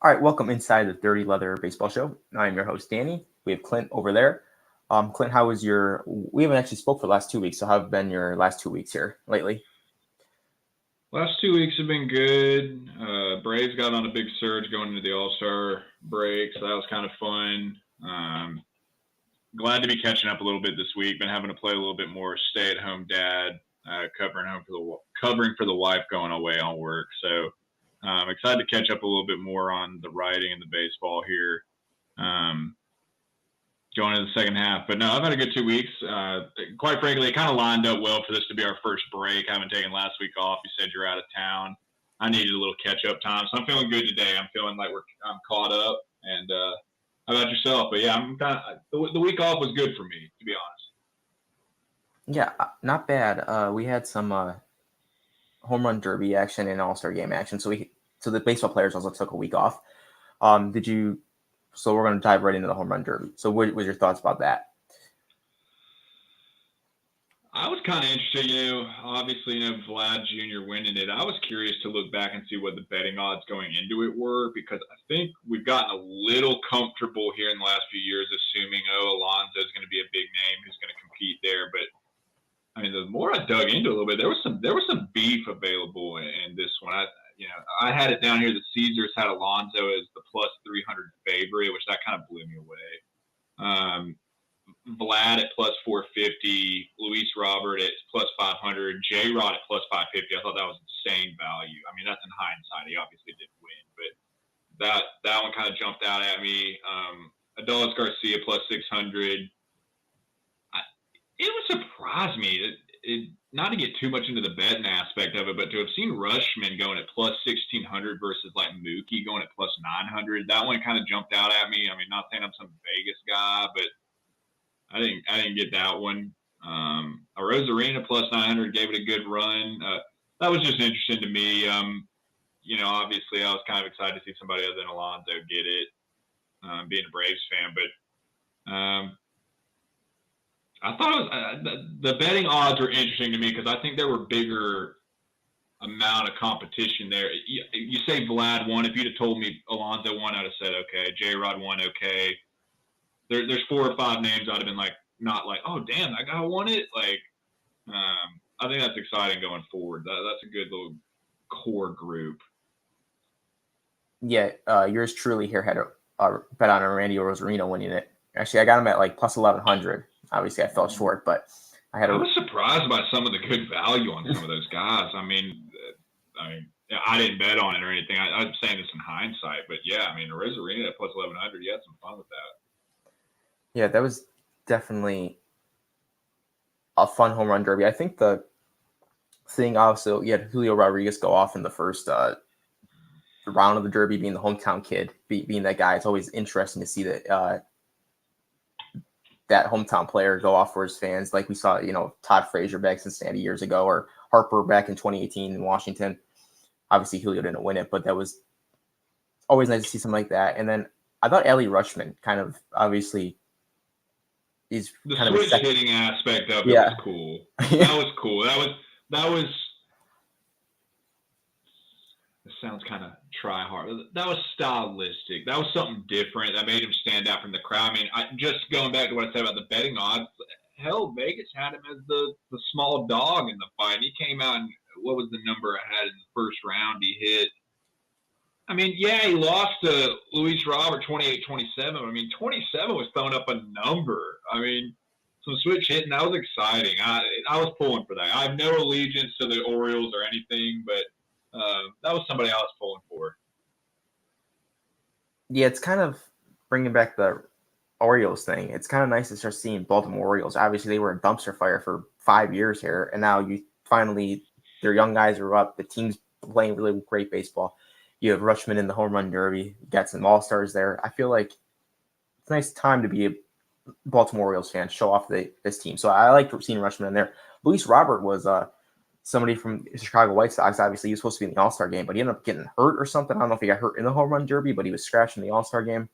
All right, welcome inside the Dirty Leather Baseball Show. I'm your host, Danny. We have Clint over there. Clint, how was your? We haven't actually spoke for the last 2 weeks, so how have been your last 2 weeks here lately? Last 2 weeks have been good. Braves got on a big surge going into the All-Star break, so that was kind of fun. Glad to be catching up a little bit this week. Been having to play a little bit more stay-at-home dad, covering for the wife going away on work. So excited to catch up a little bit more on the writing and the baseball here. Going into the second half. But no, I've had a good 2 weeks. Quite frankly, it kind of lined up well for this to be our first break. I haven't taken last week off. You said you're out of town. I needed a little catch-up time, so I'm feeling good today. I'm feeling like I'm caught up. And how about yourself? But yeah, I'm kind of the week off was good for me, to be honest. Yeah, not bad. We had some home run derby action and All-Star Game action, so the baseball players also took a week off. Did you? So we're going to dive right into the home run derby. So what was your thoughts about that? I was kind of interested, obviously, Vlad Jr. winning it. I was curious to look back and see what the betting odds going into it were, because I think we've gotten a little comfortable here in the last few years, assuming, Alonso is going to be a big name who's going to compete there. But I mean, the more I dug into it a little bit, there was some beef available in this one. I had it down here. The Caesars had Alonso as the plus 300 favorite, which that kind of blew me away. Vlad at plus 450, Luis Robert at plus 500, J Rod at plus 550. I thought that was insane value. I mean, that's in hindsight. He obviously didn't win, but that one kind of jumped out at me. Adolis Garcia plus 600. It would surprise me not to get too much into the betting aspect of it, but to have seen Rushman going at plus 1,600 versus like Mookie going at plus 900. That one kind of jumped out at me. I mean, not saying I'm some Vegas guy, but I didn't get that one. A Rosarina plus 900 gave it a good run. That was just interesting to me. Obviously I was kind of excited to see somebody other than Alonso get it, being a Braves fan. But I thought it was, the betting odds were interesting to me because I think there were bigger amount of competition there. You say Vlad won. If you'd have told me Alonso won, I'd have said, okay. J-Rod won, okay. There's 4 or 5 names I'd have been like, not like, oh, damn, that guy won it. Like, I think that's exciting going forward. That's a good little core group. Yeah, yours truly here had a bet on Randy Rosarino winning it. Actually, I got him at like plus 1,100. Obviously, I fell short, but I was surprised by some of the good value on some of those guys. I mean, I didn't bet on it or anything. I'm saying this in hindsight, but yeah, I mean, Rosarino at plus 1,100, you had some fun with that. Yeah, that was definitely a fun home run derby. I think the thing also, you had Julio Rodriguez go off in the first round of the derby, being the hometown kid, being that guy. It's always interesting to see that that hometown player go off for his fans, like we saw, Todd Frazier back in Cincinnati years ago, or Harper back in 2018 in Washington. Obviously, Julio didn't win it, but that was always nice to see something like that. And then I thought Ellie Rutschman kind of obviously. The switch hitting aspect of it was cool. Yeah. That was cool. That was. It sounds kind of try hard. That was stylistic. That was something different that made him stand out from the crowd. I mean, just going back to what I said about the betting odds. Hell, Vegas had him as the small dog in the fight. And he came out and what was the number I had in the first round? He hit. I mean, yeah, he lost to Luis Robert 28-27. I mean, 27 was throwing up a number. I mean, some switch hitting, that was exciting. I was pulling for that. I have no allegiance to the Orioles or anything, but that was somebody I was pulling for. Yeah, it's kind of bringing back the Orioles thing. It's kind of nice to start seeing Baltimore Orioles. Obviously, they were a dumpster fire for 5 years here, and now their young guys are up. The team's playing really great baseball. You have Rutschman in the home run derby. You got some all-stars there. I feel like it's a nice time to be a Baltimore Orioles fan, show off this team. So I liked seeing Rutschman in there. Luis Robert was somebody from the Chicago White Sox. Obviously, he was supposed to be in the All-Star game, but he ended up getting hurt or something. I don't know if he got hurt in the home run derby, but he was scratched in the All-Star game.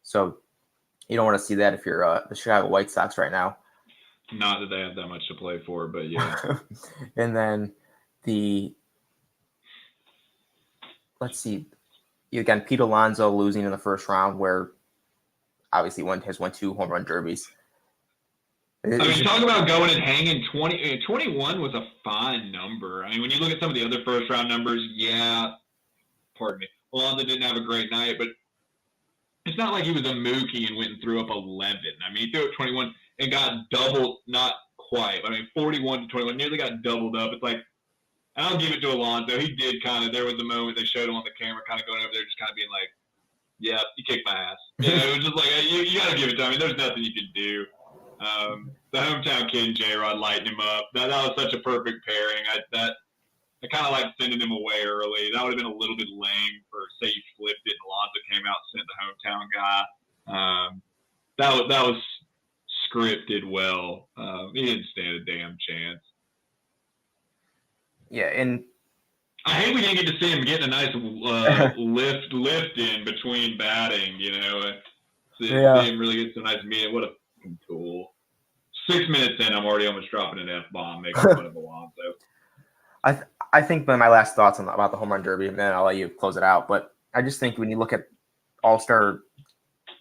So you don't want to see that if you're the Chicago White Sox right now. Not that they have that much to play for, but yeah. And then let's see. again, Pete Alonso losing in the first round, where obviously has won 2 home run derbies. I mean, talk about going and hanging 21 was a fine number. I mean, when you look at some of the other first round numbers, yeah, pardon me, Alonso didn't have a great night, but it's not like he was a Mookie and went and threw up 11. I mean, he threw up 21 and got doubled, not quite. I mean, 41 to 21, nearly got doubled up. It's like, and I'll give it to Alonso. He did kind of, there was a moment they showed him on the camera kind of going over there just kind of being like, yeah, you kicked my ass. You know, it was just like, you got to give it to him. I mean, there's nothing you can do. The hometown kid and J-Rod lighting him up. That was such a perfect pairing. I kind of like sending him away early. That would have been a little bit lame for, say, you flipped it and Alonso came out and sent the hometown guy. That was scripted well. He didn't stand a damn chance. Yeah, and I hate we didn't get to see him getting a nice lift in between batting. You know, see him really get some nice meeting. What a tool. 6 minutes in, I'm already almost dropping an F-bomb, making fun of Alonso. I think my last thoughts about the home run derby, and then I'll let you close it out. But I just think when you look at All-Star,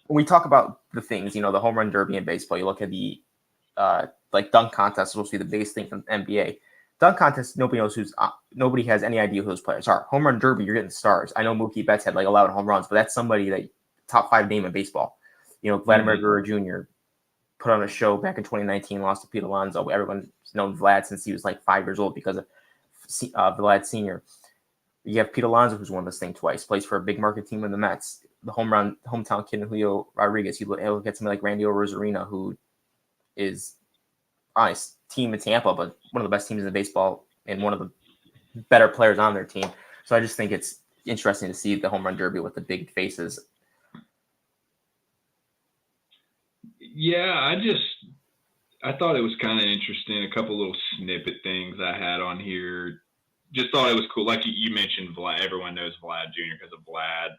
when we talk about the things, you know, the home run derby in baseball, you look at the like dunk contest, supposed to be the biggest thing from the NBA. Dunk contest, nobody has any idea who those players are. Home run derby, you're getting stars. I know Mookie Betts had like 11 home runs, but that's somebody that top 5 name in baseball. You know, Vladimir Guerrero Jr. put on a show back in 2019, lost to Pete Alonso. Everyone's known Vlad since he was like 5 years old because of Vlad Sr. You have Pete Alonso, who's won this thing twice, plays for a big market team in the Mets. The hometown kid, Julio Rodriguez. You look at somebody like Randy Rosarina, who is on his team in Tampa, but one of the best teams in baseball and one of the better players on their team. So I just think it's interesting to see the home run derby with the big faces. Yeah, I thought it was kind of interesting. A couple little snippet things I had on here. Just thought it was cool. Like you mentioned, Vlad. Everyone knows Vlad Jr. because of Vlad.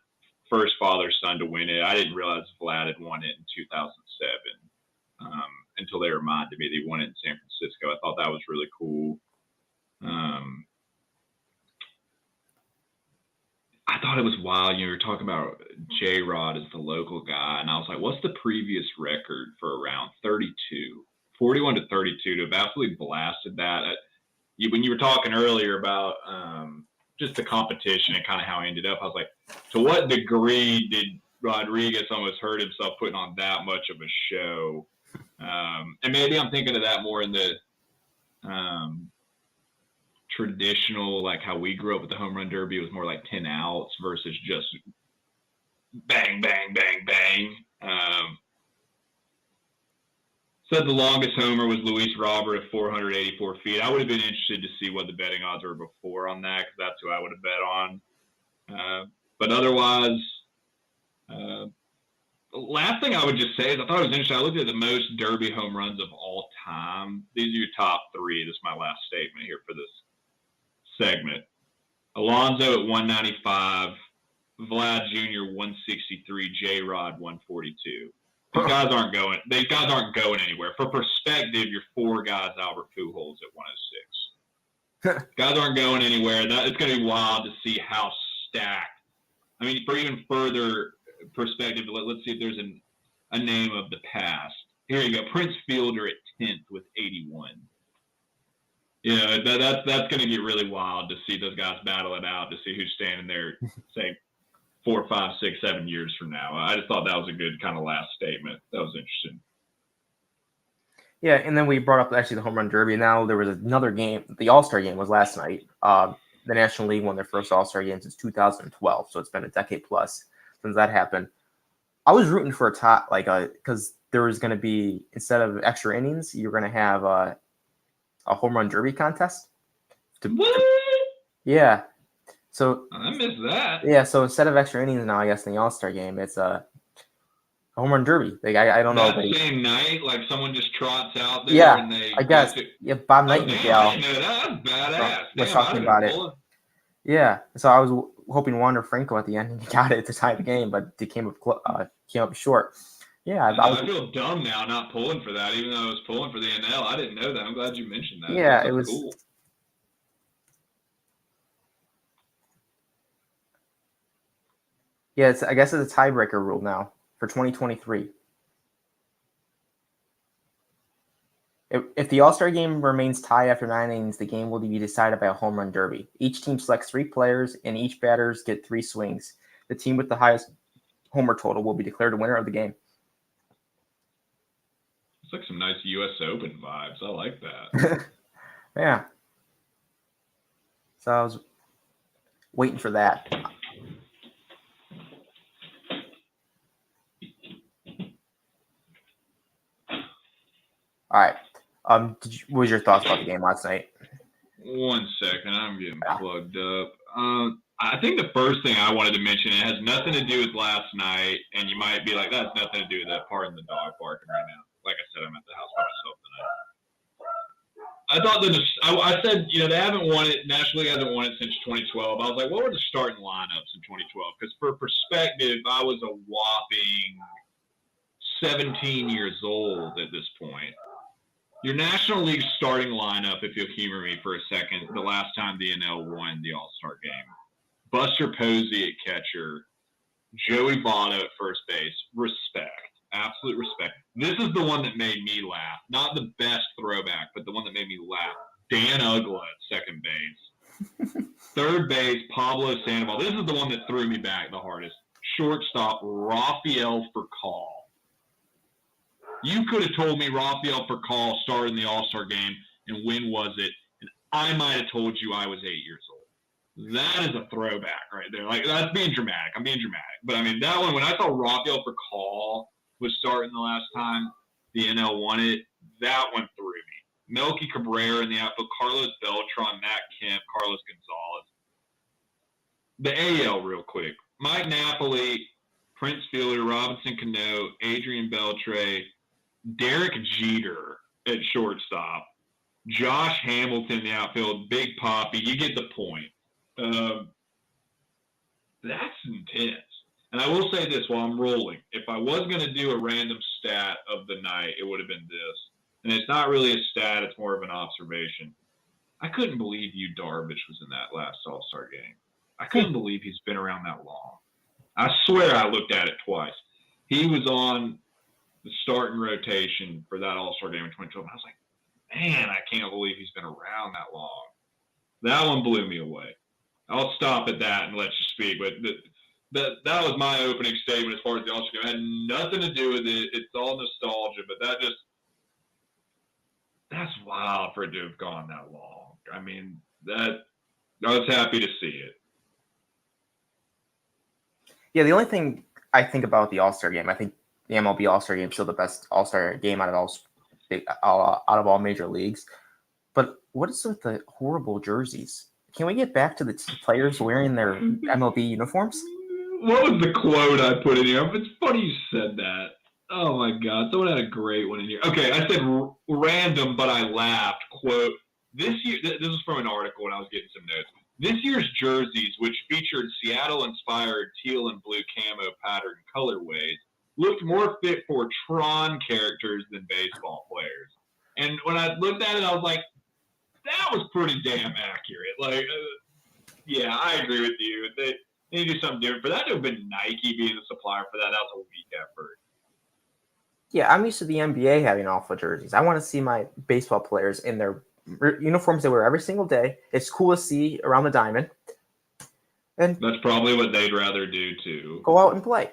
First father-son to win it. I didn't realize Vlad had won it in 2007 until they reminded me they won it in San Francisco. I thought that was really cool. I thought it was wild. You were talking about J-Rod as the local guy, and I was like, what's the previous record for around 32? 41 to 32 to have absolutely blasted that. When you were talking earlier about just the competition and kind of how it ended up, I was like, to what degree did Rodriguez almost hurt himself putting on that much of a show? And maybe I'm thinking of that more in the traditional, like how we grew up with the home run derby. It was more like 10 outs versus just bang, bang, bang, bang. Said the longest homer was Luis Robert at 484 feet. I would have been interested to see what the betting odds were before on that, because that's who I would have bet on. But otherwise, the last thing I would just say is I thought it was interesting. I looked at the most derby home runs of all time. These are your top 3. This is my last statement here for this segment. Alonso at 195, Vlad Jr. 163, J-Rod 142. These guys aren't going anywhere. For perspective, your 4 guys, Albert Pujols at 106. Guys aren't going anywhere. It's going to be wild to see how stacked. I mean, for even further perspective, let's see if there's a name of the past. Here you go. Prince Fielder at 10th with 81. Yeah, that's going to get really wild to see those guys battle it out, to see who's standing there, say, 4, 5, 6, 7 years from now. I just thought that was a good kind of last statement. That was interesting. Yeah, and then we brought up actually the home run derby. Now there was another game. The All-Star Game was last night. The National League won their first All-Star Game since 2012, so it's been a decade plus since that happened. I was rooting for a tie, because there was going to be, instead of extra innings, you're going to have a home run derby contest. Yeah. So I missed that. Yeah, so instead of extra innings now, I guess in the All-Star Game, it's a home run derby. I don't know. That same night, like someone just trots out there. Yeah, and they I guess. Yeah, Bob Nightingale. I didn't know that. That's badass. Was talking about it. Yeah, so I was hoping Wander Franco at the end got it to tie the game, but it came up short. Yeah, I feel dumb now not pulling for that, even though I was pulling for the NL. I didn't know that. I'm glad you mentioned that. Yeah, it was cool. Yeah, I guess it's a tiebreaker rule now for 2023. If the All-Star Game remains tied after 9 innings, the game will be decided by a home run derby. Each team selects 3 players, and each batters get 3 swings. The team with the highest homer total will be declared the winner of the game. It's like some nice U.S. Open vibes. I like that. Yeah. So I was waiting for that. All right. What was your thoughts about the game last night? 1 second, I'm getting plugged up. I think the first thing I wanted to mention, it has nothing to do with last night, and you might be like, "That's nothing to do with that." Pardon the dog barking right now. Like I said, I'm at the house by myself tonight. I thought I said, they haven't won it. National League hasn't won it since 2012. I was like, what were the starting lineups in 2012? Because for perspective, I was a whopping 17 years old at this point. Your National League starting lineup, if you'll humor me for a second, the last time the NL won the All-Star Game. Buster Posey at catcher, Joey Votto at first base. Respect. Absolute respect. This is the one that made me laugh. Not the best throwback, but the one that made me laugh. Dan Uggla at second base. Third base, Pablo Sandoval. This is the one that threw me back the hardest. Shortstop, Rafael Furcal. You could have told me Rafael Furcal started in the All-Star Game, and when was it? And I might have told you I was 8 years old. That is a throwback right there. Like, that's being dramatic. I'm being dramatic. But, I mean, that one, when I saw Rafael Furcal was starting the last time the NL won it, that one threw me. Melky Cabrera in the outfield, Carlos Beltran, Matt Kemp, Carlos Gonzalez. The AL real quick. Mike Napoli, Prince Fielder, Robinson Cano, Adrian Beltre, Derek Jeter at shortstop, Josh Hamilton in the outfield, Big Poppy. You get the point. That's intense. And I will say this while I'm rolling. If I was going to do a random stat of the night, it would have been this. And it's not really a stat. It's more of an observation. I couldn't believe Yu Darvish was in that last All-Star Game. I couldn't believe he's been around that long. I swear I looked at it twice. He was on the starting rotation for that All-Star Game in 2012. And I was like, man, I can't believe he's been around that long. That one blew me away. I'll stop at that and let you speak. But that was my opening statement as far as the All-Star Game. It had nothing to do with it. It's all nostalgia. But that's wild for it to have gone that long. I mean, I was happy to see it. Yeah, the only thing I think about the All-Star Game, I think the MLB All-Star Game is still the best All-Star Game out of all major leagues. But what is with the horrible jerseys? Can we get back to the players wearing their MLB uniforms? What was the quote I put in here? It's funny you said that. Oh, my God. Someone had a great one in here. Okay, I said random, but I laughed. Quote, this is from an article when I was getting some notes. This year's jerseys, which featured Seattle-inspired teal and blue camo pattern colorways, looked more fit for Tron characters than baseball players. And when I looked at it, I was like, that was pretty damn accurate. Like, yeah, I agree with you. They need to do something different. For that to have been Nike being the supplier for that was a weak effort. Yeah, I'm used to the NBA having alpha jerseys. I want to see my baseball players in their uniforms they wear every single day. It's cool to see around the diamond. And that's probably what they'd rather do, too. Go out and play.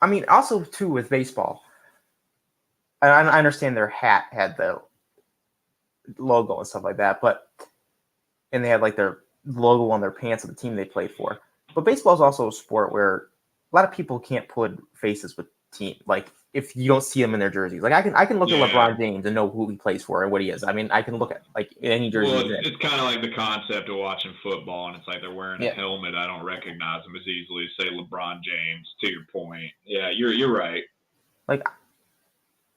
I mean, also, too, with baseball, I understand their hat had the logo and stuff like that, and they had like their logo on their pants of the team they played for. But baseball is also a sport where a lot of people can't put faces with team. Like, if you don't see them in their jerseys, like I can look at LeBron James and know who he plays for and what he is. I mean, I can look at like any jersey. Well, it's kind of like the concept of watching football, and it's like they're wearing a helmet. I don't recognize them as easily as say LeBron James. To your point, yeah, you're right. Like,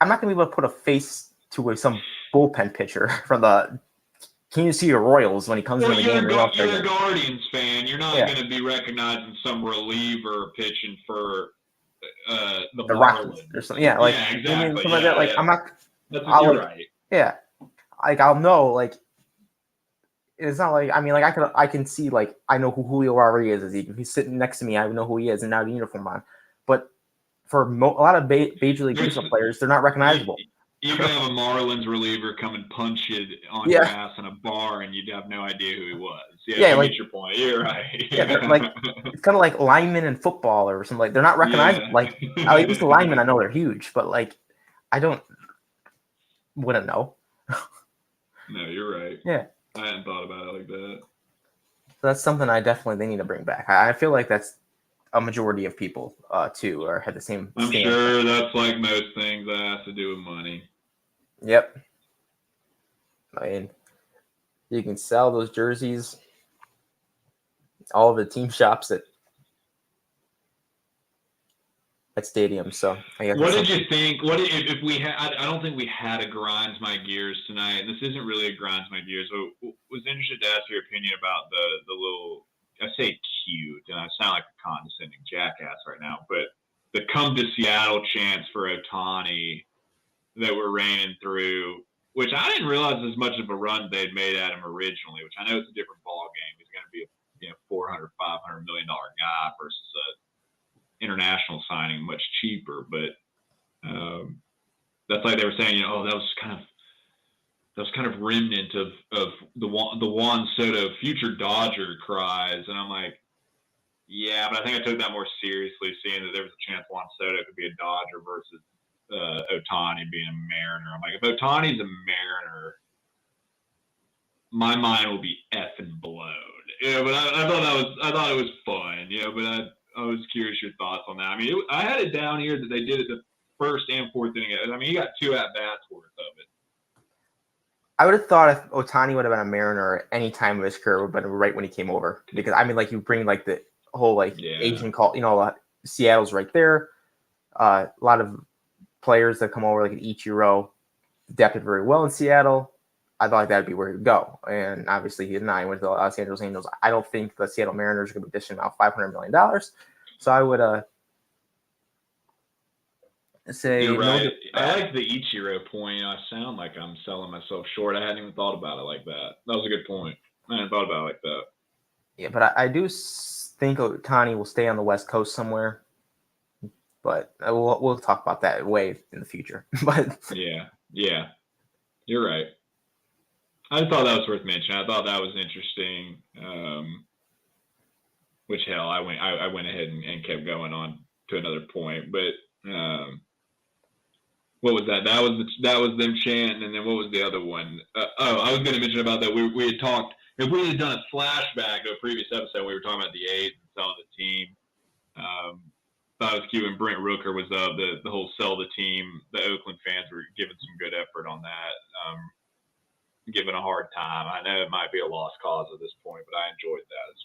I'm not gonna be able to put a face to some bullpen pitcher from the Kansas City Royals when he comes in the game. You're a Guardians fan. You're not going to be recognizing some reliever pitching for the Rockies or something. Yeah, like exactly. Something like that. Like I'm not. You're right. Yeah, like I'll know. Like it's not like I can see like I know who Julio Rodriguez is. If he's sitting next to me, I know who he is, and now the uniform on. But for a lot of Major League Baseball players, they're not recognizable. You could have a Marlins reliever come and punch it on your ass in a bar, and you'd have no idea who he was. Yeah, I get your point. You're right. Yeah, like it's kind of like linemen in football or something. Like they're not recognizable. Yeah. Like at least the linemen, I know they're huge, but like I wouldn't know. No, you're right. Yeah, I hadn't thought about it like that. So that's something they need to bring back. I feel like that's a majority of people too, or had the same. I'm sure that's like most things that has to do with money. Yep. I mean, you can sell those jerseys, all of the team shops at stadiums. So I guess what did you think? What if we had? I don't think we had a grinds my gears tonight. This isn't really a grinds my gears. I was interested to ask your opinion about the little. I say cute, and I sound like a condescending jackass right now, but the "Come to Seattle" chants for Ohtani that were raining through, which I didn't realize as much of a run they'd made at him originally. Which I know it's a different ball game. He's going to be a $400, $500 million guy versus a international signing, much cheaper. But that's like they were saying, that was kind of remnant of the Juan Soto future Dodger cries, and I'm like, yeah, but I think I took that more seriously, seeing that there was a chance Juan Soto could be a Dodger versus Ohtani being a Mariner. I'm like, if Ohtani's a Mariner, my mind will be effing blown. But I thought it was fun. But I was curious your thoughts on that. I mean, I had it down here that they did it the first and fourth inning. I mean, he got 2 at-bats worth of it. I would have thought if Ohtani would have been a Mariner any time of his career, would have been right when he came over. Because, I mean, like, you bring, like, the whole, Asian call, Seattle's right there. A lot of players that come over, like an Ichiro, adapted very well in Seattle. I thought that'd be where he'd go. And obviously he didn't. He went to the Los Angeles Angels. I don't think the Seattle Mariners are going to be dishing out $500 million. So I would say... You're right. I like the Ichiro point. I sound like I'm selling myself short. I hadn't even thought about it like that. That was a good point. I hadn't thought about it like that. Yeah, but I do think Ohtani will stay on the West Coast somewhere. But we'll talk about that way in the future. But yeah. You're right. I thought that was worth mentioning. I thought that was interesting. Which hell, I went ahead and kept going on to another point. But what was that? That was them chanting, and then what was the other one? I was going to mention about that. We had talked. If we had done a flashback to a previous episode, we were talking about the A's and selling the team. Thought it was cute when Brent Rooker was up. The whole sell the team. The Oakland fans were giving some good effort on that. Given a hard time. I know it might be a lost cause at this point, but I enjoyed that as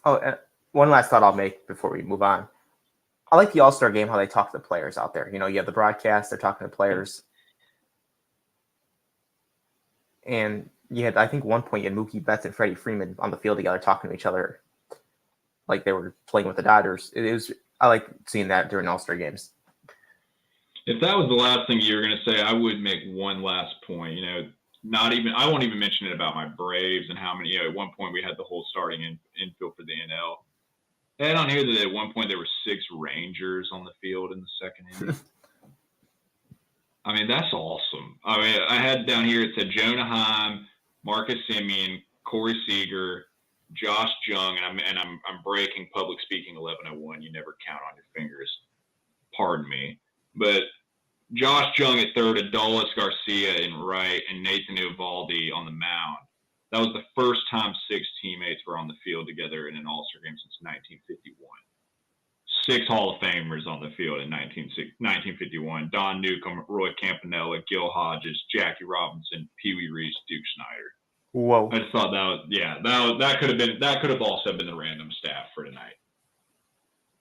well. Oh, one last thought I'll make before we move on. I like the All-Star Game, how they talk to the players out there. You have the broadcast, they're talking to players. And you had, I think, one point you had Mookie Betts and Freddie Freeman on the field together talking to each other like they were playing with the Dodgers. I like seeing that during All-Star games. If that was the last thing you were going to say, I would make one last point. I won't even mention it about my Braves and how many. At one point we had the whole starting infield for the NL. I had on here that at one point there were 6 Rangers on the field in the second inning. I mean, that's awesome. I mean, I had down here, it said Jonah Heim, Marcus Semien, Corey Seager, Josh Jung, and I'm breaking public speaking 1101. You never count on your fingers. Pardon me. But Josh Jung at third, Adolis Garcia in right, and Nathan Eovaldi on the mound. That was the first time 6 teammates were on the field together in an All-Star game since 1951. 6 Hall of Famers on the field in 1951. Don Newcomb, Roy Campanella, Gil Hodges, Jackie Robinson, Pee Wee Reese, Duke Snyder. Whoa. I just thought that could have also been the random staff for tonight.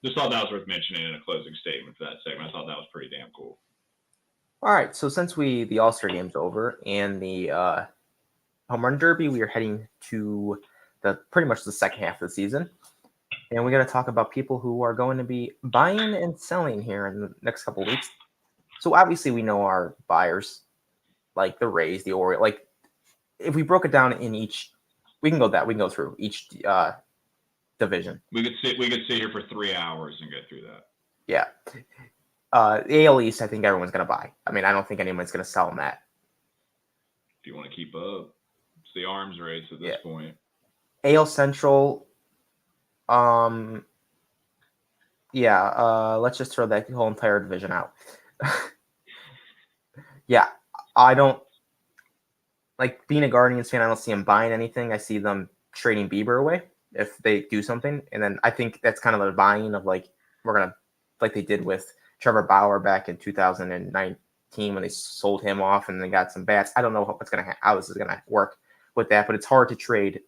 Just thought that was worth mentioning in a closing statement for that segment. I thought that was pretty damn cool. All right, so since the All-Star game's over and the Home Run Derby, we are heading to pretty much the second half of the season. And we're going to talk about people who are going to be buying and selling here in the next couple of weeks. So obviously we know our buyers. like the Rays, the Orioles. Like if we broke it down in each, we can go through each division. We could sit here for 3 hours and go through that. Yeah. The AL East, I think everyone's going to buy. I mean, I don't think anyone's going to sell them that. If you want to keep up, it's the arms race at this point. AL Central, let's just throw that whole entire division out. Yeah, I don't like being a Guardians fan. I don't see them buying anything. I see them trading Bieber away if they do something, and then I think that's kind of the buying of like we're gonna like they did with Trevor Bauer back in 2019 when they sold him off and they got some bats. I don't know how this is gonna work with that, but it's hard to trade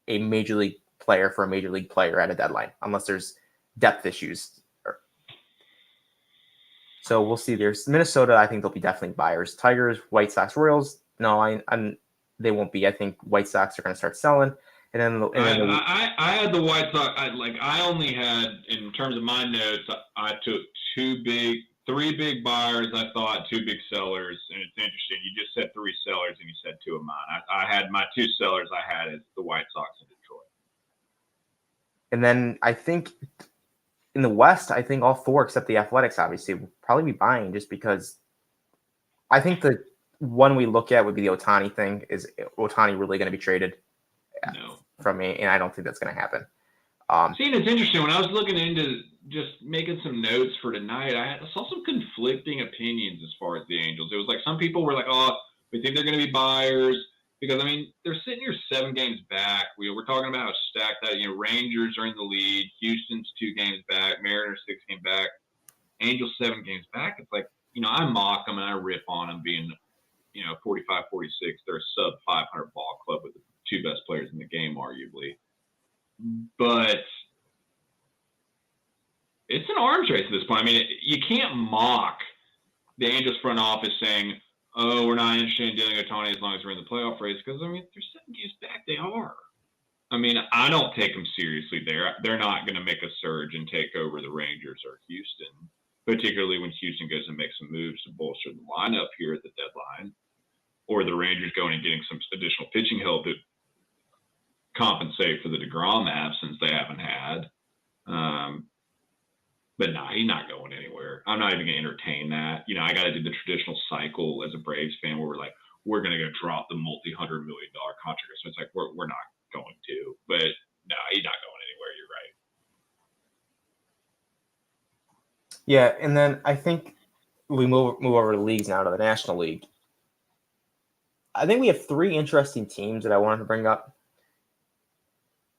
a major league player for a major league player at a deadline unless there's depth issues. So we'll see. There's Minnesota. I think they'll be definitely buyers. Tigers, White Sox, Royals. No, they won't be. I think White Sox are going to start selling. And then I had the White Sox. I only had, in terms of my notes, I took three big buyers. I thought 2 big sellers, and it's interesting. You just said 3 sellers, and you said 2 of mine. I had my 2 sellers. I had as the White Sox and Detroit. And then I think in the West, I think all 4 except the Athletics obviously will probably be buying just because I think the one we look at would be the Ohtani thing. Is Ohtani really going to be traded? No. From me, and I don't think that's going to happen. Seeing it's interesting. When I was looking into just making some notes for tonight, I saw some conflicting opinions as far as the Angels. It was like some people were like, "Oh, we think they're going to be buyers," because I mean they're sitting here 7 games back. We're talking about how stacked that. Rangers are in the lead. Houston's 2 games back. Mariners 6 games back. Angels 7 games back. It's like I mock them and I rip on them being 45, 46. They're a sub 500 ball club with the 2 best players in the game, arguably. But it's an arms race at this point. I mean, you can't mock the Angels front office saying, "Oh, we're not interested in dealing with Ohtani as long as we're in the playoff race," because I mean, they're 7 games back. They are. I mean, I don't take them seriously. They're not going to make a surge and take over the Rangers or Houston, particularly when Houston goes and makes some moves to bolster the lineup here at the deadline, or the Rangers going and getting some additional pitching help to compensate for the DeGrom absence they haven't had. But he's not going anywhere. I'm not even going to entertain that. I got to do the traditional cycle as a Braves fan where we're like, we're going to go drop the multi-$100 million contract. So it's like, we're not going to. But no, he's not going anywhere. You're right. Yeah, and then I think we move over the leagues now to the National League. I think we have 3 interesting teams that I wanted to bring up,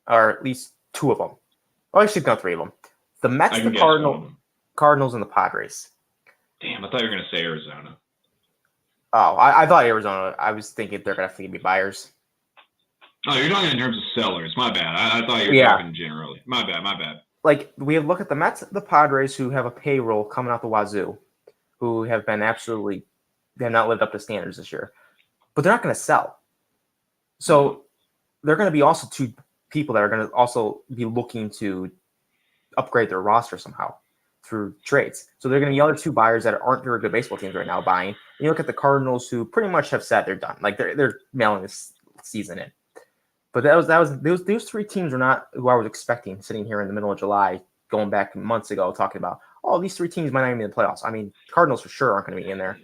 or at least 2 of them. Oh, actually, no, 3 of them. The Mets, the Cardinals, and the Padres. Damn, I thought you were going to say Arizona. Oh, I thought Arizona. I was thinking they're going to have to be buyers. Oh, you're talking in terms of sellers. My bad. I thought you were talking generally. My bad. Like, we look at the Mets, the Padres, who have a payroll coming out the wazoo, who have been they have not lived up to standards this year. But they're not going to sell. So they're going to be also 2 people that are going to also be looking to upgrade their roster somehow through trades. So they're going to be other 2 buyers that aren't very good baseball teams right now buying. And you look at the Cardinals, who pretty much have said they're done. Like they're mailing this season in. But those 3 teams were not who I was expecting sitting here in the middle of July, going back months ago, talking about, these 3 teams might not even be in the playoffs. I mean, Cardinals for sure aren't going to be in there.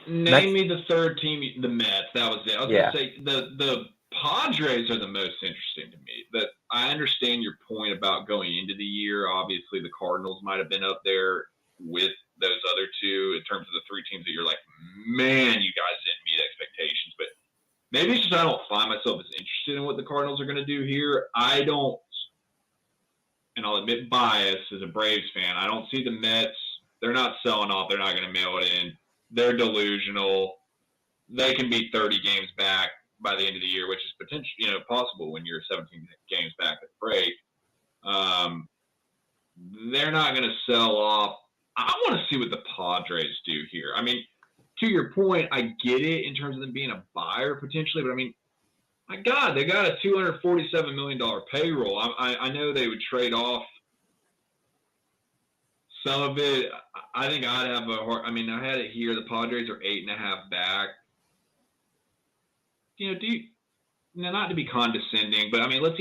Name me the 3rd team, the Mets. That was it. I was going to say the Padres are the most interesting to me. But I understand your point about going into the year. Obviously, the Cardinals might have been up there with those other 2 in terms of the 3 teams that you're like, man, you guys didn't meet expectations. But maybe it's just I don't find myself as interested in what the Cardinals are going to do here. I don't, and I'll admit bias as a Braves fan, I don't see the Mets. They're not selling off. They're not going to mail it in. They're delusional. They can be 30 games back by the end of the year, which is potentially, possible when you're 17 games back at the break. They're not going to sell off. I want to see what the Padres do here. I mean, to your point, I get it in terms of them being a buyer potentially, but I mean, my God, they got a $247 million payroll. I know they would trade off some of it. I think I'd have a hard. I mean, I had it here. The Padres are 8.5 back. do you now, not to be condescending, but I mean, let's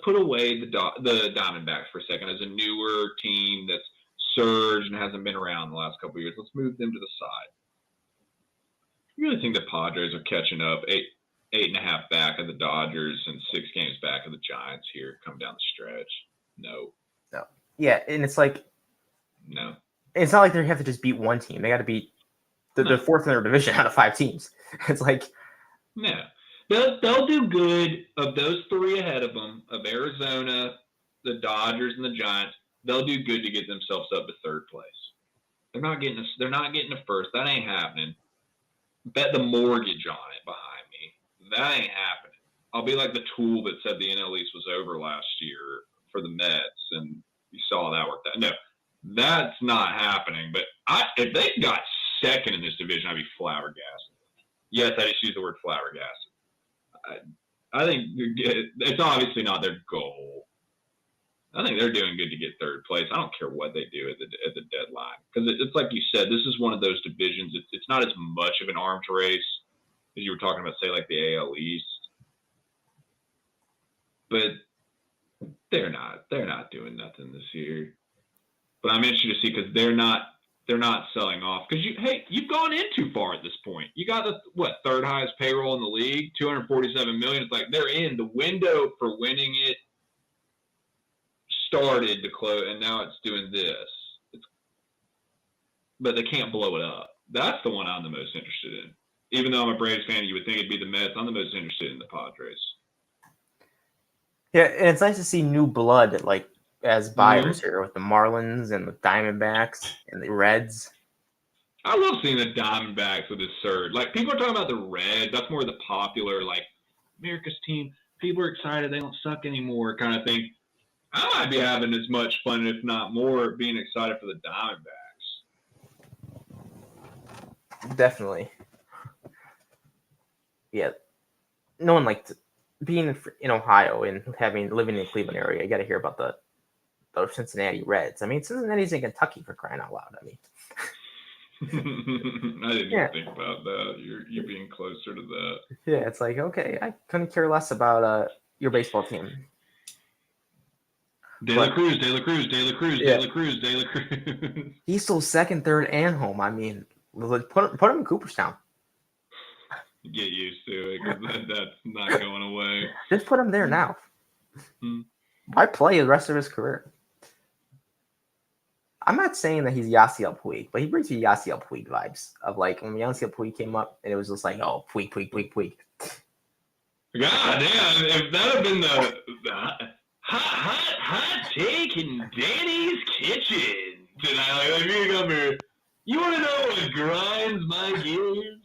put away the Diamondbacks for a second as a newer team that's surged and hasn't been around the last couple of years. Let's move them to the side. You really think the Padres are catching up 8.5 back of the Dodgers and 6 games back of the Giants here come down the stretch? No. Yeah, and it's like no. It's not like they have to just beat one team. They got to beat the fourth in their division out of 5 teams. It's like no. They'll do good of those 3 ahead of them, of Arizona, the Dodgers, and the Giants. They'll do good to get themselves up to 3rd place. They're not getting a first. That ain't happening. Bet the mortgage on it behind me. That ain't happening. I'll be like the tool that said the NL East was over last year for the Mets, and you saw that work. No, that's not happening. But if they got 2nd in this division, I'd be flabbergasted. Yes, I just use the word flabbergasted. I think it's obviously not their goal. I think they're doing good to get 3rd place. I don't care what they do at the deadline, because it's like you said, this is one of those divisions. It's not as much of an arms race as you were talking about, say, like the AL East. But they're not doing nothing this year. But I'm interested to see, because they're not selling off. Because you've gone in too far at this point. You got the 3rd highest payroll in the league, $247 million. It's like they're in the window for winning it. Started to close, and now it's doing this. But they can't blow it up. That's the one I'm the most interested in. Even though I'm a Braves fan, you would think it'd be the Mets. I'm the most interested in the Padres. Yeah, and it's nice to see new blood, like, as buyers here with the Marlins and the Diamondbacks and the Reds. I love seeing the Diamondbacks with this surge. Like, people are talking about the Reds. That's more the popular, like, America's team. People are excited. They don't suck anymore kind of thing. I might be having as much fun, if not more, being excited for the Diamondbacks. Definitely. Yeah. No one liked being in Ohio and living in the Cleveland area. You got to hear about the Cincinnati Reds. I mean, Cincinnati's in Kentucky, for crying out loud. I mean, I didn't even think about that. You're being closer to that. Yeah, it's like, okay, I couldn't care less about your baseball team. De La Cruz. He's still 2nd, 3rd, and home. I mean, put him in Cooperstown. Get used to it, because that's not going away. Just put him there now. Why play the rest of his career? I'm not saying that he's Yasiel Puig, but he brings me Yasiel Puig vibes of, like, when Yasiel Puig came up, and it was just like, oh, Puig. God damn! If that had been the hot take in Danny's kitchen tonight, you want to know what grinds my gears?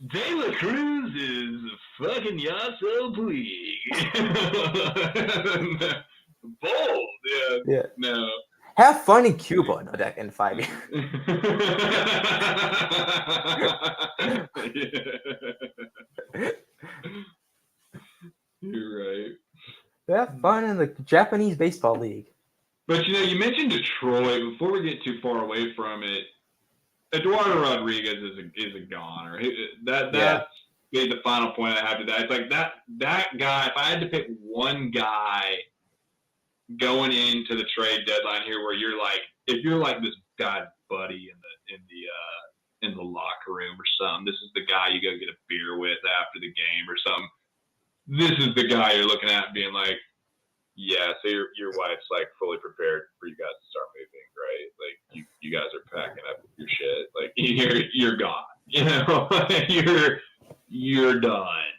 De La Cruz is fucking Yasiel Puig. Bold, yeah. No. Have fun in Cuba in 5 years. You're right. Have fun in the Japanese Baseball League. But, you mentioned Detroit. Before we get too far away from it, Eduardo Rodriguez is a goner. That's the final point I have to that. It's like that guy, if I had to pick one guy going into the trade deadline here, where you're like, if you're like this guy's buddy in the locker room or something, this is the guy you go get a beer with after the game or something. This is the guy you're looking at being like, yeah, so your wife's like fully prepared for you guys to start moving, right? Like you guys are packing up your shit. Like you're gone. You're done.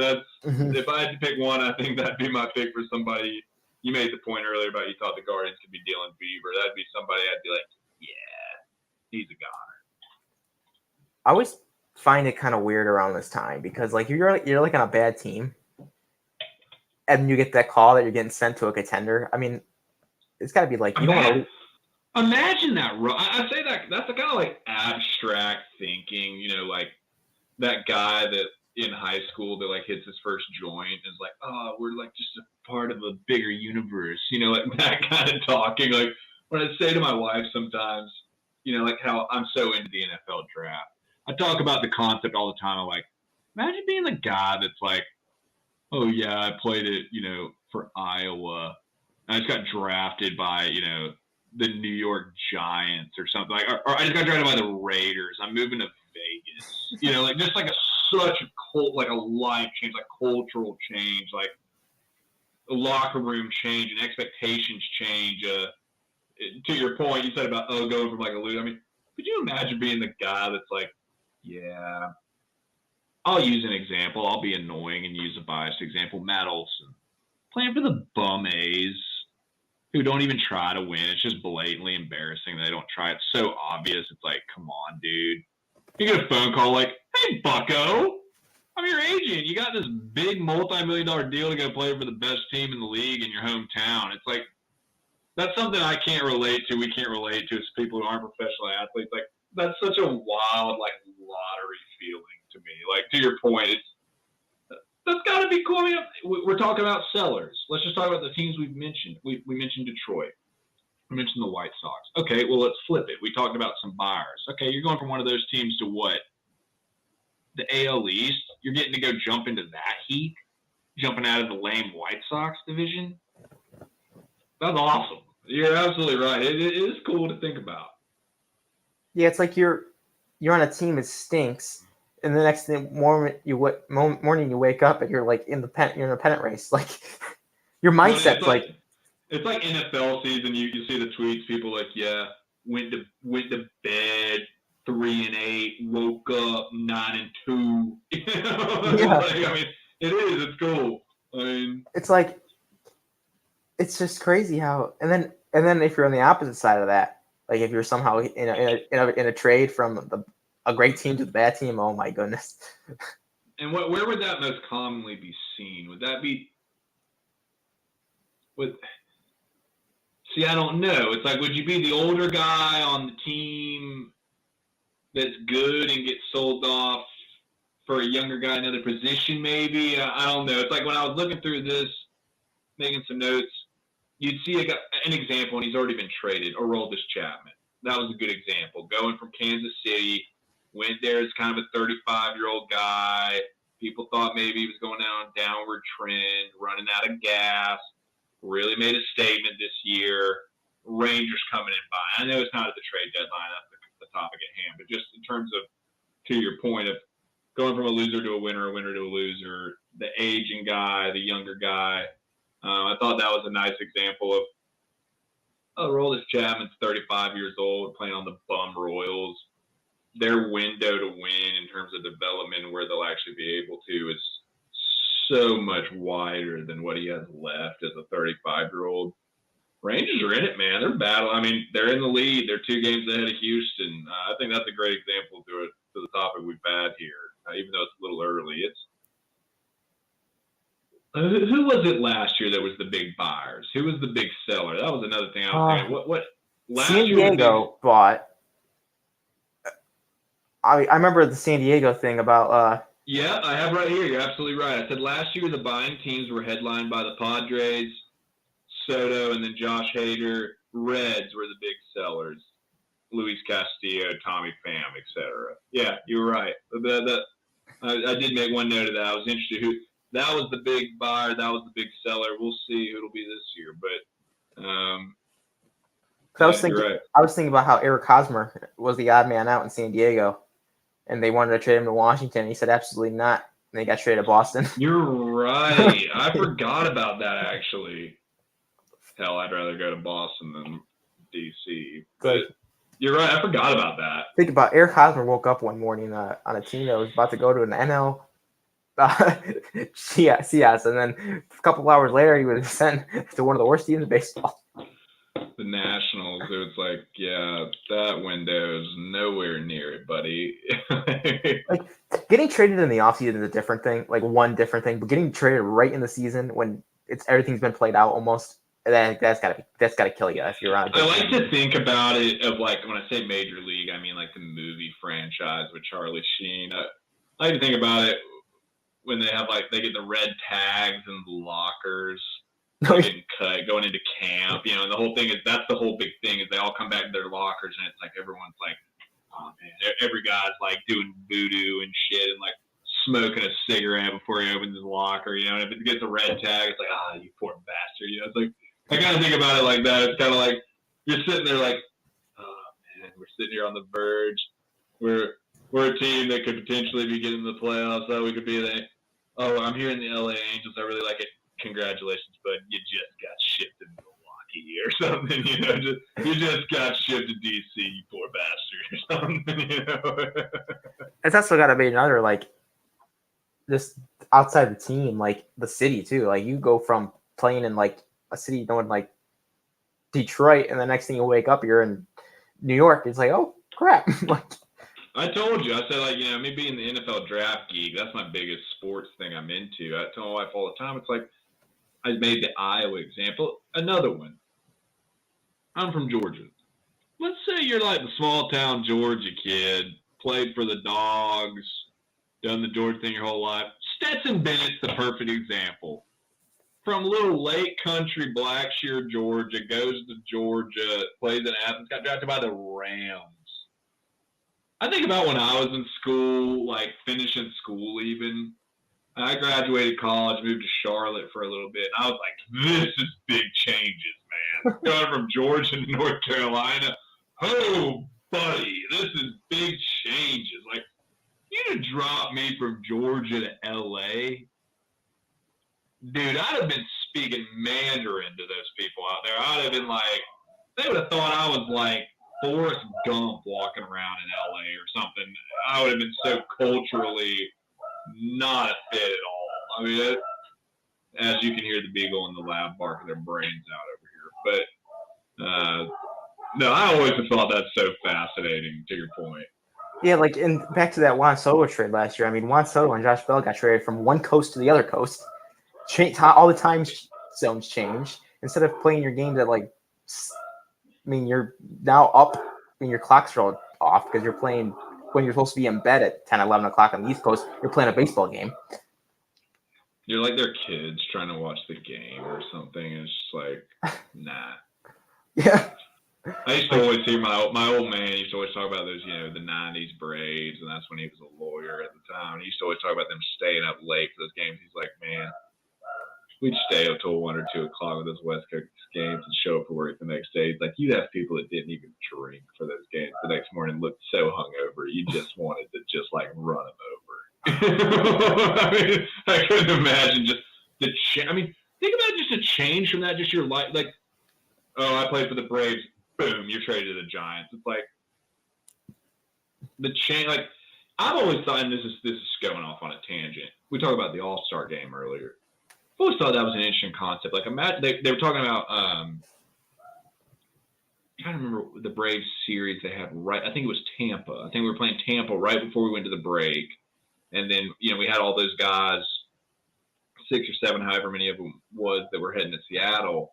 That's if I had to pick one, I think that'd be my pick for somebody. You made the point earlier about you thought the Guardians could be dealing Bieber. That'd be somebody I'd be like, yeah, he's a goner. I always find it kind of weird around this time, because like you're like on a bad team, and you get that call that you're getting sent to a contender. I mean, it's got to be like, you don't want to imagine that. I say that's the kind of like abstract thinking, like that guy that in high school that like hits his first joint and is like, oh, we're like just a part of a bigger universe, like that kind of talking. Like when I say to my wife sometimes, like how I'm so into the NFL draft. I talk about the concept all the time of like, Imagine being the guy that's like, oh yeah, I played it, for Iowa. I just got drafted by, the New York Giants or something. Like, or I just got drafted by the Raiders. I'm moving to Vegas. Like just like such a life change, like cultural change, like a locker room change and expectations change. To your point, you said about going from like a loser. I mean, could you imagine being the guy that's like, yeah, I'll use an example. I'll be annoying and use a biased example. Matt Olson playing for the bum A's who don't even try to win. It's just blatantly embarrassing. They don't try. It's so obvious. It's like, come on, dude. You get a phone call like, hey, bucko, I'm your agent. You got this big multi-million-dollar deal to go play for the best team in the league in your hometown. It's like, that's something I can't relate to. We can't relate to as people who aren't professional athletes. Like, that's such a wild, like, lottery feeling to me. Like, to your point, that's got to be cool. I mean, we're talking about sellers. Let's just talk about the teams we've mentioned. We mentioned Detroit. We mentioned the White Sox. Okay, well, let's flip it. We talked about some buyers. Okay, you're going from one of those teams to what? The AL East? You're getting to go jump into that heat? Jumping out of the lame White Sox division? That's awesome. You're absolutely right. It is cool to think about. Yeah, it's like you're on a team that stinks, and the next morning you wake up and you're like in a pennant race. Like your mindset's like it's like NFL season. You see the tweets. People like, yeah, went to bed 3-8, woke up 9-2. Yeah. Like, I mean, it is. It's cool. I mean, it's like it's just crazy how. And then if you're on the opposite side of that, like if you're somehow in a trade from a great team to the bad team, oh my goodness. And where would that most commonly be seen? Would that be with? See, I don't know. It's like, would you be the older guy on the team that's good and get sold off for a younger guy in another position? Maybe I don't know. It's like when I was looking through this, making some notes, you'd see an example, and he's already been traded. Aroldis Chapman. That was a good example. Going from Kansas City, went there as kind of a 35-year-old guy. People thought maybe he was going down a downward trend, running out of gas. Really made a statement this year. Rangers coming in by. I know it's not at the trade deadline. That's the topic at hand. But just in terms of, to your point of going from a loser to a winner to a loser, the aging guy, the younger guy. I thought that was a nice example of, Aroldis Chapman's 35 years old, playing on the bum Royals. Their window to win in terms of development, where they'll actually be able to, is so much wider than what he has left as a 35-year-old. Rangers are in it, man. They're battling. I mean, they're in the lead. They're 2 games ahead of Houston. I think that's a great example to the topic we've had here, even though it's a little early. It's who was it last year that was the big buyers? Who was the big seller? That was another thing I was thinking. What last San Diego bought. I remember the San Diego thing about. Yeah, I have right here. You're absolutely right. I said last year the buying teams were headlined by the Padres, Soto, and then Josh Hader. Reds were the big sellers. Luis Castillo, Tommy Pham, etc. Yeah, you were right. I did make one note of that. I was interested who that was the big buyer, that was the big seller. We'll see who it'll be this year, but I was thinking about how Eric Hosmer was the odd man out in San Diego, and they wanted to trade him to Washington. And he said absolutely not, and they got traded to Boston. You're right. I forgot about that actually. Hell, I'd rather go to Boston than DC. But you're right. I forgot about that. Think about Eric Hosmer woke up one morning on a team that was about to go to an NL CS, and then a couple hours later he was sent to one of the worst teams in baseball. The Nationals. So it's like, yeah, that window's nowhere near it, buddy. Like getting traded in the offseason is a different thing, like one different thing, but getting traded right in the season when everything's been played out almost. That's gotta kill you if you're on. I like to think about it of like when I say major league, I mean like the movie franchise with Charlie Sheen. I like to think about it when they get the red tags and the lockers, getting cut, going into camp, and the whole thing is that's the whole big thing is they all come back to their lockers and it's like everyone's like, oh man, every guy's like doing voodoo and shit and like smoking a cigarette before he opens his locker. And if it gets a red tag, it's like, you poor bastard. It's like I kind of think about it like that. It's kind of like you're sitting there like, oh man, we're sitting here on the verge. We're a team that could potentially be getting the playoffs. We could be there. Oh, I'm here in the LA Angels. I really like it. Congratulations, bud. You just got shipped to Milwaukee or something. You just got shipped to DC, you poor bastard or something. It's also got to be another just outside the team, the city too. You go from playing in a city knowing Detroit, and the next thing you wake up, you're in New York. It's like, oh crap! I told you, I said me being the NFL draft geek, that's my biggest sports thing I'm into. I tell my wife all the time, it's like I made the Iowa example. Another one. I'm from Georgia. Let's say you're like the small town Georgia kid, played for the Dogs, done the Georgia thing your whole life. Stetson Bennett's the perfect example. From little lake country Blackshear, Georgia, goes to Georgia, plays in Athens, got drafted by the Rams. I think about when I was in school, finishing school even. I graduated college, moved to Charlotte for a little bit, and I was like, this is big changes, man. Going from Georgia to North Carolina. Oh, buddy, this is big changes. You'd have dropped me from Georgia to L.A., dude, I'd have been speaking Mandarin to those people out there. I'd have been they would have thought I was Forrest Gump walking around in LA or something. I would have been so culturally not a fit at all. I mean, as you can hear the beagle in the lab barking their brains out over here. But no, I always have thought that's so fascinating, to your point. Yeah, and back to that Juan Soto trade last year. I mean, Juan Soto and Josh Bell got traded from one coast to the other coast. All the time zones change. Instead of playing your games at you're now up and your clocks are off because you're playing when you're supposed to be in bed at 10, 11 o'clock on the East Coast. You're playing a baseball game. You're like their kids trying to watch the game or something. It's just nah. Yeah. I used to always hear my old man used to always talk about those, the 90s Braves, and that's when he was a lawyer at the time. He used to always talk about them staying up late for those games. He's like, man, we'd stay up till 1 or 2 o'clock with those West Coast games and show up for work the next day. It's you'd have people that didn't even drink for those games the next morning, looked so hungover, you just wanted to just run them over. I mean, I couldn't imagine just the think about just a change from that, just your life. Oh, I played for the Braves. Boom, you're traded to the Giants. It's the change. I've always thought, and this is going off on a tangent. We talked about the All-Star Game earlier. I've always thought that was an interesting concept. Imagine they were talking about. I'm trying to remember the Braves series they had right. I think it was Tampa. I think we were playing Tampa right before we went to the break, and then we had all those guys, 6 or 7, however many of them was, that were heading to Seattle.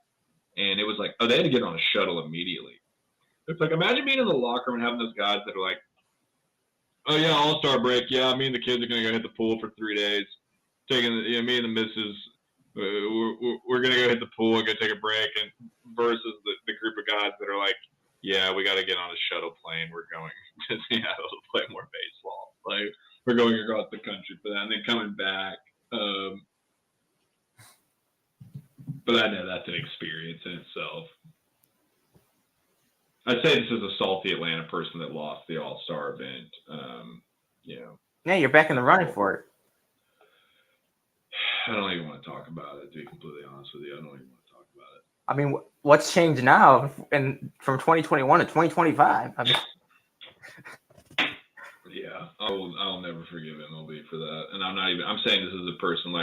And it was they had to get on a shuttle immediately. It's imagine being in the locker room and having those guys that are oh yeah, All-Star break. Yeah, me and the kids are going to go hit the pool for 3 days. Taking me and the missus, we're going to go hit the pool and go take a break. And versus the group of guys that are yeah, we got to get on a shuttle plane. We're going to Seattle to play more baseball. We're going across the country for that. And then coming back. But I know that's an experience in itself. I'd say this is a salty Atlanta person that lost the All-Star event. Yeah, you're back in the running for it. I don't even want to talk about it, to be completely honest with you. I don't even want to talk about it. I mean, what's changed now from 2021 to 2025? Yeah, I'll never forgive MLB for that. And I'm saying this as a person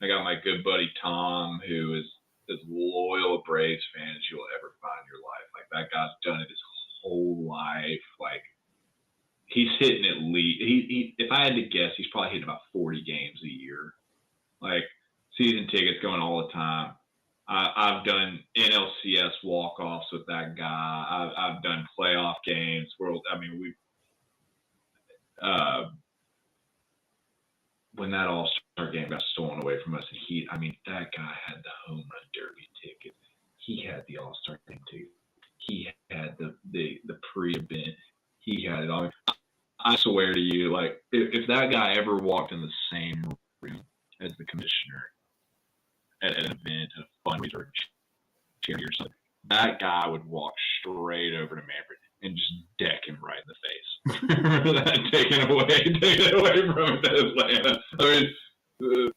I got my good buddy Tom, who is as loyal a Braves fan as you'll ever find in your life. That guy's done it his whole life. He's hitting at least he if I had to guess, he's probably hitting about 40 games a year. Season tickets going all the time. I've done NLCS walk-offs with that guy. I've done playoff games. When that All-Star Game got stolen away from us, that guy had the home run derby ticket. He had the All-Star Game ticket. He had the pre-event. He had it all. I swear to you, like if that guy ever walked in the same room as the commissioner at an event, a fundraiser, charity or something, that guy would walk straight over to Manfred and just deck him right in the face. Take it away from Atlanta. I mean,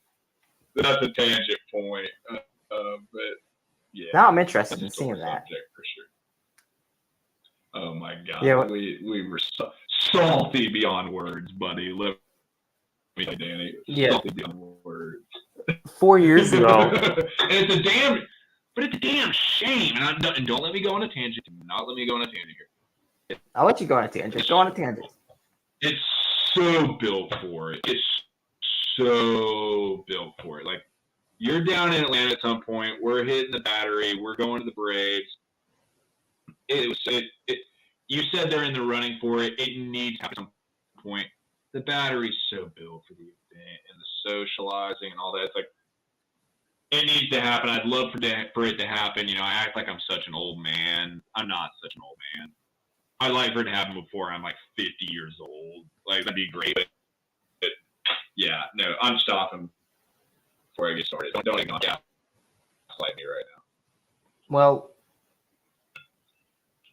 that's a tangent point, but yeah. Now I'm interested in seeing that. For sure. Oh my God, yeah, we were salty beyond words, buddy. Let me say, Danny, salty beyond words. 4 years ago, it's a damn shame. And don't let me go on a tangent. Do not let me go on a tangent here. I'll let you go on a tangent. Go on a tangent. It's so built for it. It's so built for it. Like, you're down in Atlanta at some point. We're hitting the Battery. We're going to the Braves. You said they're in the running for it. It needs to happen at some point. The Battery's so built for the event and the socializing and all that. It's like, it needs to happen. I'd love for it to happen. I act like I'm such an old man. I'm not such an old man. I'd like for it to happen before I'm like 50 years old. Like, that'd be great. But yeah, no, I'm stopping before I get started. Don't even gaslight me right now. Well,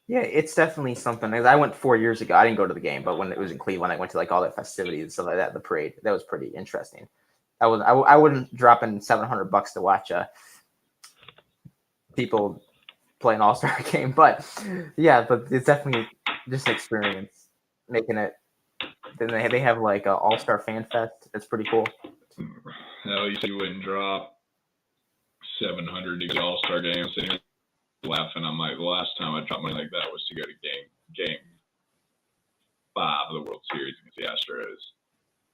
yeah, it's definitely something. I went 4 years ago. I didn't go to the game, but when it was in Cleveland, I went to like all the festivities and stuff like that. The parade, that was pretty interesting. I wouldn't drop in $700 to watch people play an All-Star game, but yeah, but it's definitely just an experience making it. Then they have like an All-Star Fan Fest. It's pretty cool. Hell, you wouldn't drop $700 to the All-Star game. Sitting here laughing, I'm like, the last time I dropped money like that was to go to game 5 of the World Series against the Astros.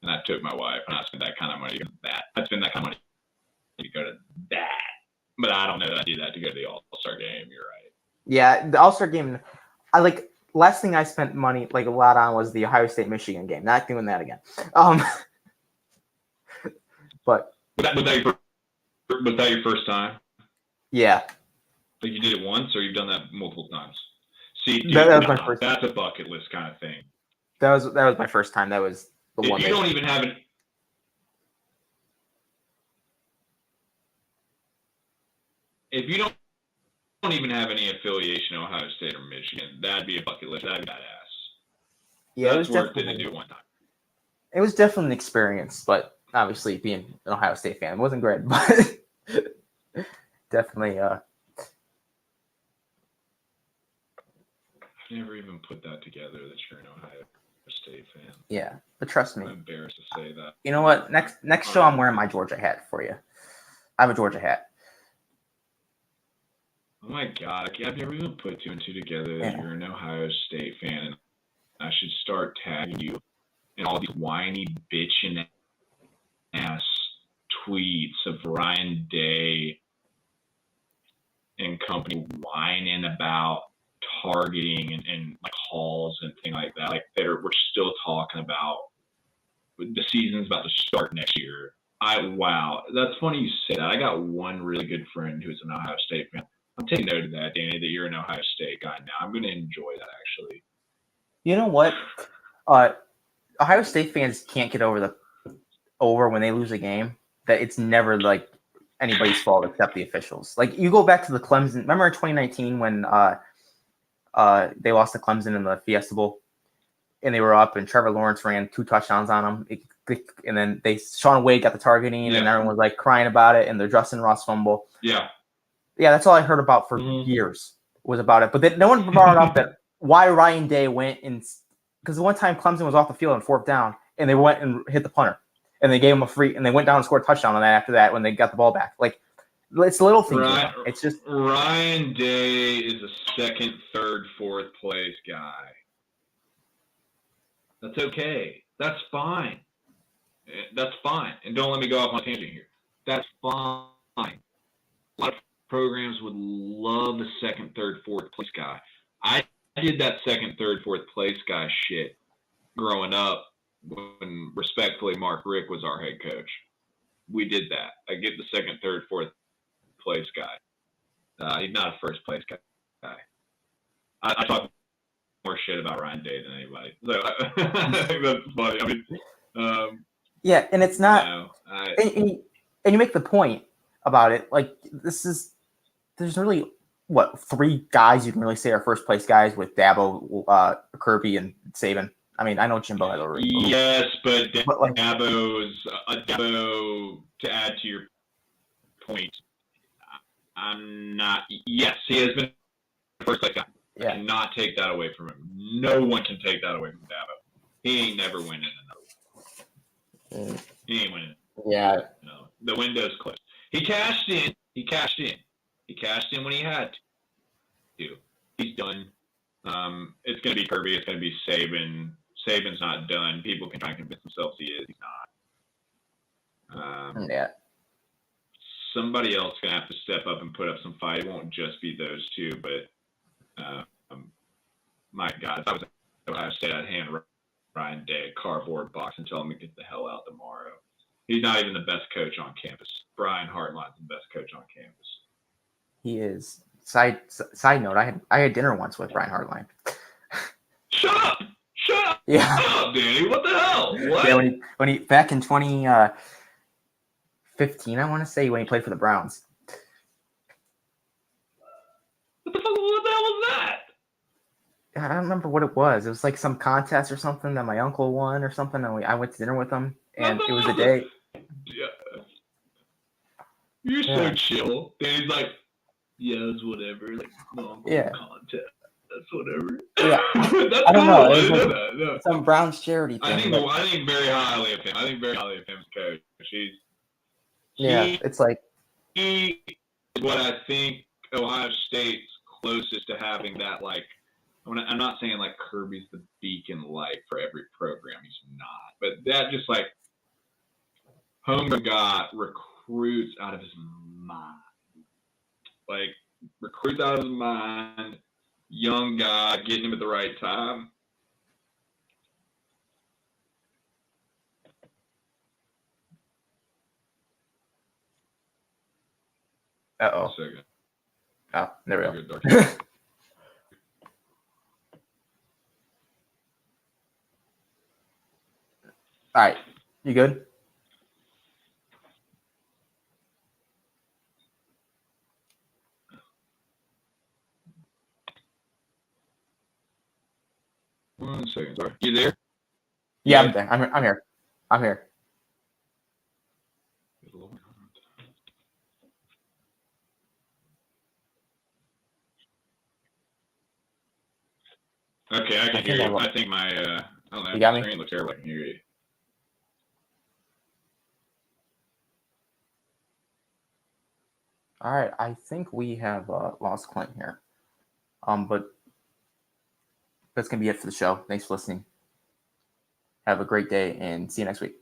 And I took my wife, and I spent that kind of money to go to that. I spent that kind of money to go to that. But I don't know that I did that to go to the All-Star game. You're right. Yeah, the All-Star game, last thing I spent money like a lot on was the Ohio State-Michigan game. Not doing that again. But was that your first time? Yeah. Like, you did it once, or you've done that multiple times? See, dude, that was my first. That's a bucket list kind of thing. That was my first time. That was the one. If you don't even have an If you don't even have any affiliation with Ohio State or Michigan, that'd be a bucket list. That'd be badass. Yeah, that's worth it to do one time. It was definitely an experience, but obviously being an Ohio State fan wasn't great, but definitely. I've never even put that together that you're an Ohio State fan. Yeah, but trust me. I'm embarrassed to say that. You know what? Next show, I'm wearing my Georgia hat for you. I have a Georgia hat. Oh my God, I've never even put 2 and 2 together that you're an Ohio State fan, and I should start tagging you in all these whiny, bitching ass tweets of Ryan Day and company whining about targeting and like hauls and things like that. Like, we're still talking about the season's about to start next year. Wow, that's funny you say that. I got one really good friend who's an Ohio State fan. I'm taking note of that, Danny, that you're an Ohio State guy now. I'm going to enjoy that, actually. You know what? Ohio State fans can't get over when they lose a game that it's never like anybody's fault except the officials. Like, you go back to the Clemson. Remember in 2019 when they lost to Clemson in the Fiesta Bowl, and they were up, and Trevor Lawrence ran 2 touchdowns on them, and then Sean Wade got the targeting, and everyone was like crying about it, and the Justin Ross fumble. Yeah, that's all I heard about for years was about it. But no one brought up that why Ryan Day went in, because the one time Clemson was off the field on 4th down, and they went and hit the punter, and they gave him a free, and they went down and scored a touchdown on that after that when they got the ball back. Like, it's little things. It's just Ryan Day is a 2nd, 3rd, 4th place guy. That's okay. That's fine. That's fine. And don't let me go off on a tangent here. That's fine. A lot of programs would love the 2nd, 3rd, 4th place guy. I did that 2nd, 3rd, 4th place guy shit growing up when, respectfully, Mark Rick was our head coach. We did that. I get the 2nd, 3rd, 4th place guy. He's not a 1st place guy. I talk more shit about Ryan Day than anybody. So I think that's funny. I mean, yeah, and it's not. No, and you make the point about it. Like there's really what 3 guys you can really say are first place guys with Dabo, Kirby, and Saban. I mean, I know Jimbo had a ring. Yes, but like, Dabo's Dabo. To add to your point, I'm not. Yes, he has been first place guy. Yeah. I cannot take that away from him. No one can take that away from Dabo. He ain't never winning another. He ain't winning. Yeah. No, the window's closed. He cashed in. He cashed in when he had to. He's done. It's going to be Kirby. It's going to be Saban. Saban's not done. People can try and convince themselves he is. He's not. Yeah. Somebody else going to have to step up and put up some fight. It won't just be those two, but my God, if I was at Ohio State, I'd hand Ryan Day a cardboard box and tell him to get the hell out tomorrow. He's not even the best coach on campus. Brian Hartline's the best coach on campus. He is. Side note, I had dinner once with Brian Hartline. Shut up! Yeah. Shut up, Danny. What the hell? What? Yeah, when he back in 2015, I want to say, when he played for the Browns. What the hell was that? I don't remember what it was. It was like some contest or something that my uncle won or something. And I went to dinner with him, and it was a day. Yeah. You're so chill. And he's like, yeah, it's whatever. Like, no, contest. That's whatever. Yeah. That's I don't cool. know. It was like some Browns charity thing. I think very highly of him. I think very highly of him as coach. It's like he is what I think Ohio State's closest to having that, like, I'm not saying like Kirby's the beacon light for every program. He's not. But that just like Homer got recruits out of his mind. Like recruits out of his mind, young guy, getting him at the right time. Uh-oh. Second. Oh, there we go. All right. You good? One second. Sorry. You there? Yeah, I'm there. I'm here. I'm here. Okay, I can hear you. I think my I don't know. You got me? Screen looks terrible. I can hear you. All right. I think we have lost Clint here. But that's gonna be it for the show. Thanks for listening. Have a great day and see you next week.